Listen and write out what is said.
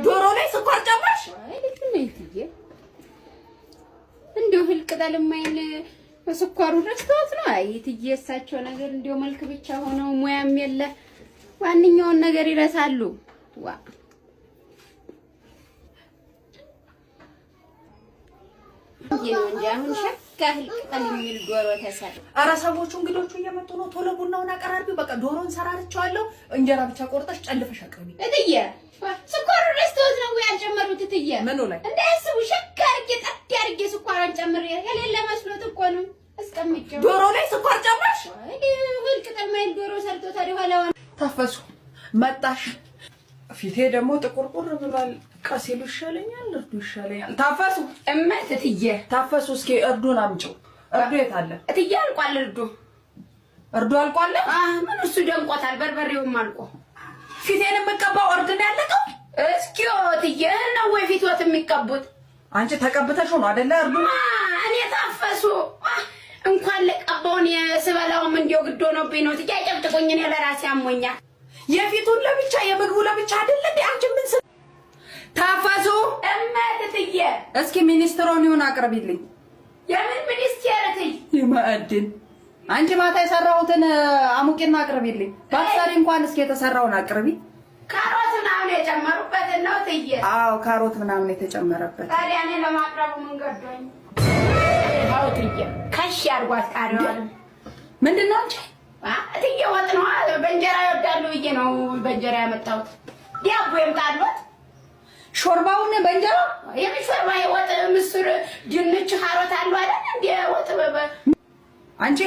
ዶሮ ላይ ስኳር ጨመርሽ? አይ ልትነይትዬ እንደው ህልቅጠል የማይል ስኳሩ ረስተውት ነው። አይ ትዬ እሳቸው ነገር እንደው መልክ ብቻ ሆነው ሙያም የለ ዋንኛውን ነገር ይረሳሉ። ዋ እንጂ አሁን ሸካ ህልቅጠል የሚል ዶሮ ተሰራ። ኧረ ሰዎቹ እንግዶቹ እየመጡ ነው። ቶሎ ቡናውን አቀራርቢው። በቃ ዶሮን ሰራርቻለሁ። እንጀራ ብቻ ቆርጠሽ ጨልፈሽ አቅርቢ። እትዬ ስኳሩ ረስተውት ነው ያልጨመሩት። እትዬ ምኑ ላይ እንዳያስቡ ሸካ አድርጌ ጠጥ አድርጌ ስኳራን ጨምሬ የሌለ መስሎት እኮ ነው አስቀምጬው። ዶሮ ላይ ስኳር ጨመርሽ? አይ ህልቅጠል ማይል ዶሮ ሰርቶ ታዲያ ኋላውን ታፈሱ መጣሽ። ፊቴ ደግሞ ጥቁርቁር ብሏል። ቀሲሉ ይሻለኛል፣ እርዱ ይሻለኛል። ታፈሱ እመት እትዬ ታፈሱ። እስኪ እርዱን አምጪው። እርዱ የት አለ? እትዬ አልቋል እርዱ። እርዱ አልቋል? ምን እሱ ደንቆታል። በርበሬውም አልቆ ፊቴን የምቀባው እርድ ነው ያለቀው። እስኪዮ እትዬ ነው ወይ ፊትወት የሚቀቡት? አንቺ ተቀብተሽ ነው አይደለ? እርዱ እኔ ታፈሱ እንኳን ለቀባውን የስበላውም እንዲው ግዶ ነውብኝ ነው። እትዬ አይጨብጭቁኝ፣ እኔ ለራሴ አሞኛል። የፊቱን ለብቻ የምግቡ ለብቻ አይደለ እንዴ? አንቺ ምን ታፈሱ እመት እትዬ እስኪ ሚኒስትሩን ይሁን አቅርቢልኝ። የምን ሚኒስቴር እትዬ? የማዕድን አንቺ ማታ የሰራሁትን አሙቂና አቅርቢልኝ። ባትሰሪ እንኳን እስኪ የተሰራውን አቅርቢ። ካሮት ምናምን የጨመሩበት ነው እትዬ? አዎ ካሮት ምናምን የተጨመረበት። ታዲያ እኔ ለማቅረቡ ምን ገዶኝ? አዎ እትዬ ከሽ ያርጓት ቃሪዋን። ምንድነው አንቺ? እትዬ ወጥ ነው በእንጀራ ይወዳሉ ብዬ ነው በእንጀራ ያመጣሁት። ዲያቦ የምጣሉት ሾርባውን በእንጀራ የሚሾርባ ወጥ ምስር ድንች ካሮት አሉ አይደል እንዴ? ወጥ አንቺ